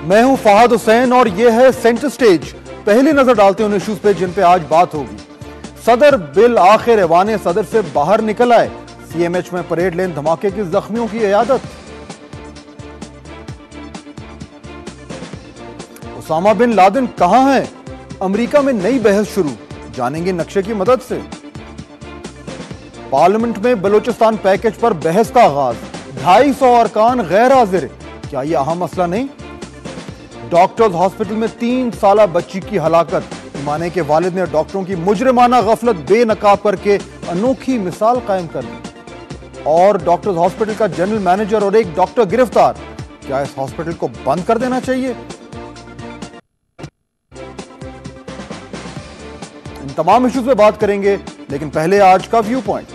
मैं हूं फहद हुसैन और यह है सेंटर स्टेज। पहली नजर डालते हैं उन इश्यूज पे जिन पे आज बात होगी। सदर बिल आखिर ऐवान सदर से बाहर निकल आए। सीएमएच में परेड लेन धमाके की जख्मियों की इयादत। उसामा बिन लादेन कहां है? अमेरिका में नई बहस शुरू, जानेंगे नक्शे की मदद से। पार्लियामेंट में बलूचिस्तान पैकेज पर बहस का आगाज। 250 अरकान गैर हाजिर, क्या यह अहम मसला नहीं? डॉक्टर्स हॉस्पिटल में 3 साला बच्ची की हलाकत। माने के वालिद ने डॉक्टरों की मुजरिमाना गफलत बेनकाब करके अनोखी मिसाल कायम कर दी। और डॉक्टर्स हॉस्पिटल का जनरल मैनेजर और एक डॉक्टर गिरफ्तार, क्या इस हॉस्पिटल को बंद कर देना चाहिए? इन तमाम इश्यूज पे बात करेंगे, लेकिन पहले आज का व्यू पॉइंट।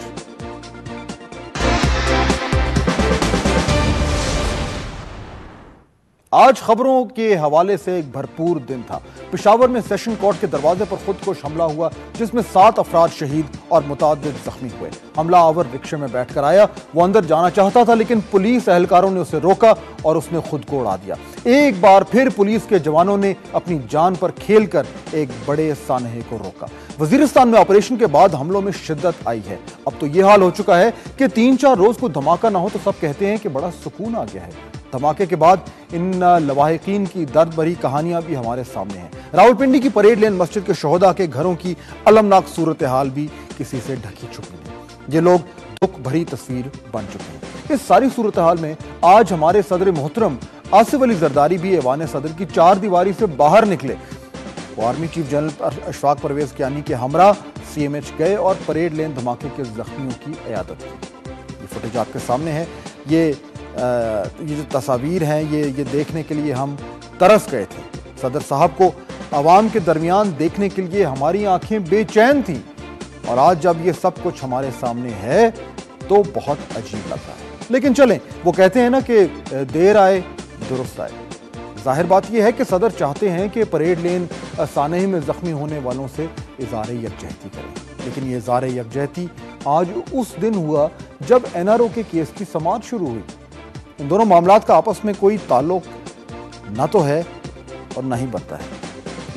आज खबरों के हवाले से एक भरपूर दिन था। पेशावर में सेशन कोर्ट के दरवाजे पर खुदकुश हमला हुआ, जिसमें 7 अफराद शहीद और मुताद्दिद जख्मी हुए। हमला आवर रिक्शे में बैठकर आया। वो अंदर जाना चाहता था, लेकिन पुलिस एहलकारों ने उसे रोका और उसने खुद को उड़ा दिया। एक बार फिर पुलिस के जवानों ने अपनी जान पर खेलकर एक बड़े सानहे को रोका। वजीरिस्तान में ऑपरेशन के बाद हमलों में शिद्दत आई है। अब तो यह हाल हो चुका है कि 3-4 रोज को धमाका ना हो तो सब कहते हैं कि बड़ा सुकून आ गया है। धमाके के बाद इन लवाहिकीन की दर्द भरी कहानियां भी हमारे सामने हैं। रावलपिंडी की परेड लेन मस्जिद के शोहदा के घरों की अलमनाक सूरत हाल भी किसी से ढकी छुपी नहीं। ये लोग दुख भरी तस्वीर बन चुके हैं। इस सारी सूरत हाल में आज हमारे सदर मोहतरम आसिफ अली जरदारी भी ऐवान सदर की 4 दीवारी से बाहर निकले। वो army chief general Ashfaq Parvez Kayani के हमरा सीएमएच गए और परेड लेन धमाके के जख्मियों की इयादत की। ये फुटेज आपके सामने है। ये जो तस्वीर हैं ये देखने के लिए हम तरस गए थे। सदर साहब को आवाम के दरमियान देखने के लिए हमारी आंखें बेचैन थीं, और आज जब ये सब कुछ हमारे सामने है तो बहुत अजीब लगता है। लेकिन चलें, वो कहते हैं ना कि देर आए दुरुस्त आए। जाहिर बात यह है कि सदर चाहते हैं कि परेड लेन सानही में जख्मी होने वालों से इज़हार यकजहती करें, लेकिन ये इज़हार यकजहती आज उस दिन हुआ जब एनआरओ के केस की समाअत शुरू हुई। इन दोनों मामलात का आपस में कोई ताल्लुक ना तो है और ना ही बनता है,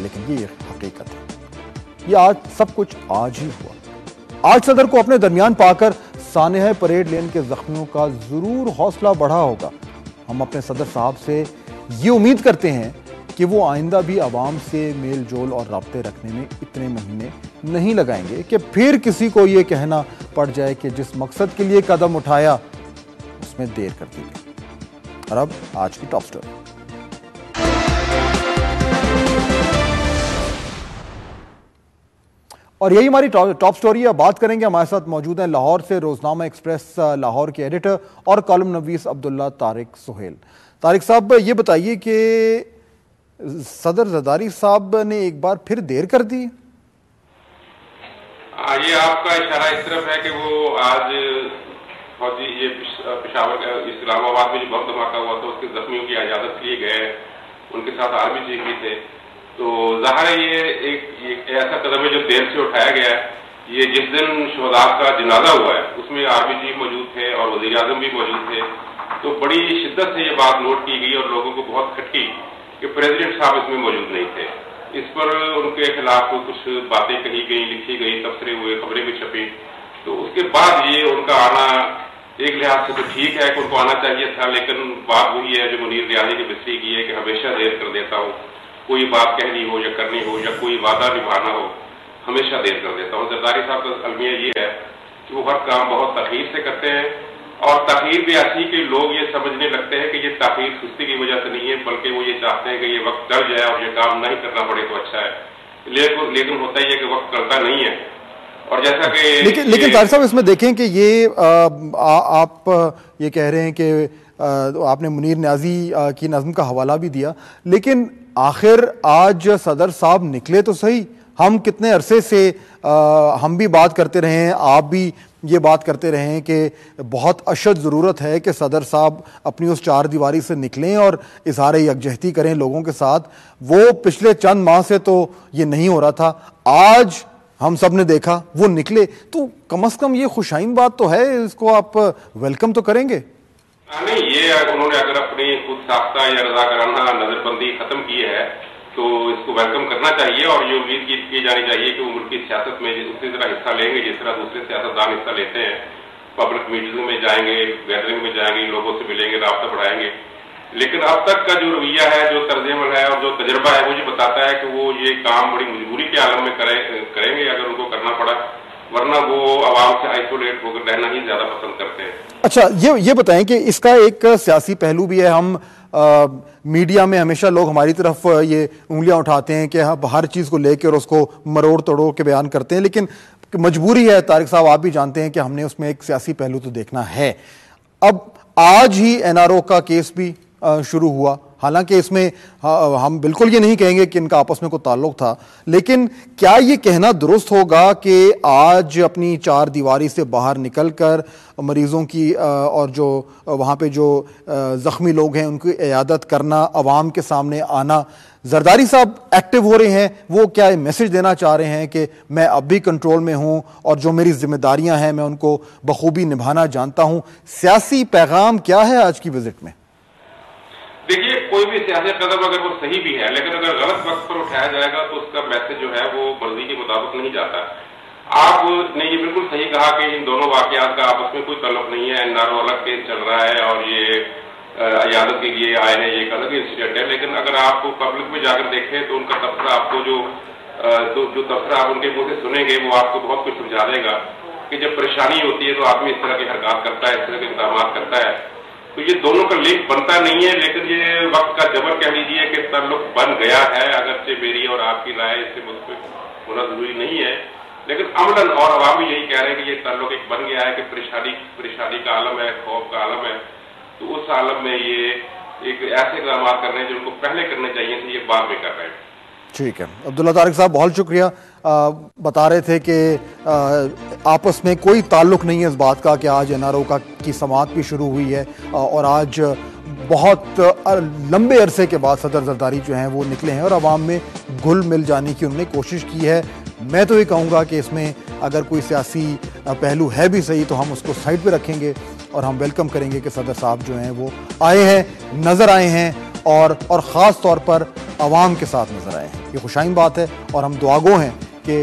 लेकिन ये हकीकत है। ये आज सब कुछ आज ही हुआ। आज सदर को अपने दरमियान पाकर सानह परेड लेन के जख्मियों का जरूर हौसला बढ़ा होगा। हम अपने सदर साहब से ये उम्मीद करते हैं कि वो आइंदा भी आवाम से मेल जोल और राब्ते रखने में इतने महीने नहीं लगाएंगे कि फिर किसी को ये कहना पड़ जाए कि जिस मकसद के लिए कदम उठाया उसमें देर कर दी गई। और अब आज की टॉप स्टोरी। और यही हमारी टॉप स्टोरी है। बात करेंगे, हमारे साथ मौजूद हैं लाहौर से रोजनामा एक्सप्रेस लाहौर के एडिटर और कॉलम नवीस अब्दुल्ला तारिक सुहेल। तारिक साहब, ये बताइए कि सदर जरदारी साहब ने एक बार फिर देर कर दी। ये आपका इशारा इस तरफ है कि वो आज फौजी ये पेशावर इस्लामाबाद में जो बम धमाका हुआ था उसके जख्मियों की इजाजत के लिए गए, उनके साथ आर्मी चीफ भी थे। तो जाहिर है ये एक ऐसा कदम है जो देर से उठाया गया है। ये जिस दिन शोहदा का जनाजा हुआ है उसमें आर्मी चीफ मौजूद थे और वज़ीर आज़म भी मौजूद थे। तो बड़ी शिद्दत से ये बात नोट की गई और लोगों को बहुत खटकी कि प्रेसिडेंट साहब इसमें मौजूद नहीं थे। इस पर उनके खिलाफ कुछ बातें कही गई, लिखी गई, तबसरे हुए, खबरें भी छपी। तो उसके बाद ये उनका आना एक लिहाज से तो ठीक है कि उनको आना चाहिए था, लेकिन बात वही है जो मुनीर रियाजी ने बिस्ती की है कि हमेशा देर कर देता हूँ। कोई बात कहनी हो या करनी हो या कोई वादा निभाना हो, हमेशा देर कर देता हूँ। जरदारी साहब का अलमिया ये है कि वो हर काम बहुत तखीर से करते हैं, और तखीर भी ऐसी कि लोग ये समझने लगते हैं कि ये तखीर सुस्ती की वजह से नहीं है, बल्कि वो ये चाहते हैं कि ये वक्त टल जाए और ये काम नहीं करना पड़े तो अच्छा है। लेकिन होता ही है कि वक्त टलता नहीं है। और जैसा कि लेकिन तारिक साहब, इसमें देखें कि ये आप ये कह रहे हैं कि आपने मुनीर न्याजी की नज़्म का हवाला भी दिया, लेकिन आखिर आज सदर साहब निकले तो सही। हम कितने अरसे से हम भी बात करते रहे हैं, आप भी ये बात करते रहे हैं कि बहुत अशद ज़रूरत है कि सदर साहब अपनी उस 4 दीवारी से निकलें और इज़हार यकजहती करें लोगों के साथ। वो पिछले चंद माह से तो ये नहीं हो रहा था, आज हम सब ने देखा वो निकले, तो कम से कम ये खुशाइन बात तो है, इसको आप वेलकम तो करेंगे। नहीं, ये उन्होंने अगर अपनी खुद साख्ता या रजाकाराना नजरबंदी खत्म की है तो इसको वेलकम करना चाहिए और ये उम्मीद की जानी चाहिए कि वो मुल्क की सियासत में उसी तरह हिस्सा लेंगे जिस तरह दूसरे सियासतदान हिस्सा लेते हैं। पब्लिक मीटिंग में जाएंगे, गैदरिंग में जाएंगे, लोगों से मिलेंगे, राब्ता बढ़ाएंगे। लेकिन अब तक का जो रवैया है, जो तर्ज-ए-अमल है और जो तजर्बा है, वो ये बताता है कि वो ये काम बड़ी मजबूरी के आलम में करेंगे अगर उनको करना पड़ा, वरना वो आवाम से आइसोलेट होकर रहना ही ज्यादा पसंद करते हैं। अच्छा, ये बताएं कि इसका एक सियासी पहलू भी है। हम मीडिया में हमेशा लोग हमारी तरफ ये उंगलियां उठाते हैं कि हम हर चीज़ को लेकर और उसको मरोड़ तोड़ोड़ के बयान करते हैं, लेकिन मजबूरी है तारिक साहब, आप भी जानते हैं कि हमने उसमें एक सियासी पहलू तो देखना है। अब आज ही एनआरओ का केस भी शुरू हुआ, हालांकि इसमें हम बिल्कुल ये नहीं कहेंगे कि इनका आपस में कोई ताल्लुक था, लेकिन क्या ये कहना दुरुस्त होगा कि आज अपनी चार दीवारी से बाहर निकलकर मरीजों की और जो वहाँ पे जो जख्मी लोग हैं उनकी इयादत करना, अवाम के सामने आना, जरदारी साहब एक्टिव हो रहे हैं, वो क्या मैसेज देना चाह रहे हैं कि मैं अब भी कंट्रोल में हूं और जो मेरी जिम्मेदारियां हैं मैं उनको बखूबी निभाना जानता हूं? सियासी पैगाम क्या है आज की विजिट में? देखिए, कोई भी सियासी कदम अगर वो सही भी है, लेकिन अगर गलत वक्त पर उठाया जाएगा तो उसका मैसेज जो है वो मर्जी के मुताबिक नहीं जाता। आपने ये बिल्कुल सही कहा कि इन दोनों वाकयात का आपस में कोई ताल्लुक नहीं है। एनआरओ अलग केस चल रहा है और ये इयादत के लिए आए हैं, ये एक अलग इंसिडेंट है। लेकिन अगर आप पब्लिक में जाकर देखें तो उनका तबसरा आपको जो तबसरा आप उनके मुंह से सुनेंगे वो आपको बहुत कुछ समझा देगा कि जब परेशानी होती है तो आदमी इस तरह की हरकत करता है, इस तरह के इक़दाम करता है। तो ये दोनों का लिंक बनता नहीं है, लेकिन ये वक्त का जबर कह लीजिए कि ताल्लुक बन गया है। अगरचे मेरी और आपकी राय इससे मुस्तफ़ होना जरूरी नहीं है, लेकिन अमलन और अवाम भी यही कह रहे हैं कि ये ताल्लुक एक बन गया है कि परेशानी का आलम है, खौफ का आलम है। तो उस आलम में ये एक ऐसे इक़दाम कर रहे हैं जो उनको पहले करने चाहिए थे, ये बाद में कर रहे हैं। ठीक है अब्दुल्ला तारिक साहब, बहुत शुक्रिया। बता रहे थे कि आपस में कोई ताल्लुक नहीं है इस बात का कि आज एनआरओ की समाअत भी शुरू हुई है और आज बहुत लंबे अरसे के बाद सदर जरदारी जो हैं वो निकले हैं और आवाम में घुल मिल जाने की उन्होंने कोशिश की है। मैं तो ये कहूँगा कि इसमें अगर कोई सियासी पहलू है भी सही तो हम उसको साइड पे रखेंगे और हम वेलकम करेंगे कि सदर साहब जो हैं वो आए हैं, नज़र आए हैं और ख़ास तौर पर आवाम के साथ नजर आए हैं। ये खुशाइन बात है और हम दुआगो हैं कि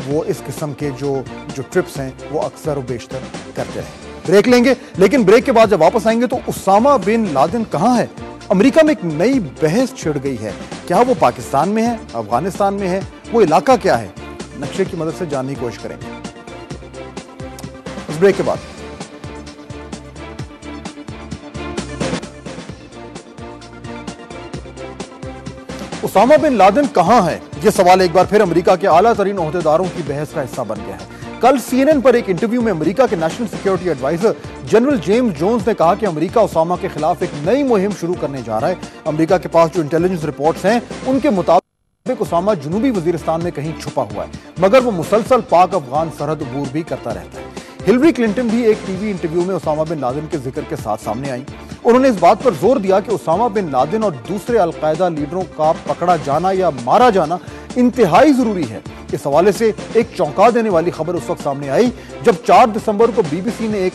वो इस किस्म के जो ट्रिप्स हैं वो अक्सर और बेशतर करते रहें। ब्रेक लेंगे, लेकिन ब्रेक के बाद जब वापस आएंगे तो उसामा बिन लादेन कहाँ है? अमेरिका में एक नई बहस छिड़ गई है। क्या वो पाकिस्तान में है, अफगानिस्तान में है, वो इलाका क्या है? नक्शे की मदद से जानने की कोशिश करेंगे इस ब्रेक के बाद। उसामा बिन लादेन कहां है? यह सवाल एक बार फिर अमेरिका के आला तरीन ओहदेदारों की बहस का हिस्सा बन गया है। कल CNN पर एक इंटरव्यू में अमेरिका के national security adviser general James Jones ने कहा कि अमेरिका उसामा के खिलाफ एक नई मुहिम शुरू करने जा रहा है। अमेरिका के पास जो इंटेलिजेंस रिपोर्ट्स हैं उनके मुताबिक उसामा जनूबी वजीरिस्तान में कहीं छुपा हुआ है, मगर वो मुसलसल पाक अफगान सरहद अबूर भी करता रहता है। हिलरी क्लिंटन भी एक टीवी इंटरव्यू में उसामा बिन लादेन के जिक्र के साथ सामने आई। उन्होंने इस बात पर जोर दिया कि उसामा बिन लादेन और दूसरे अलकायदा लीडरों का पकड़ा जाना या मारा जाना इंतहाई जरूरी है। इस हवाले से एक चौंका देने वाली खबर उस वक्त सामने आई जब 4 दिसंबर को BBC ने एक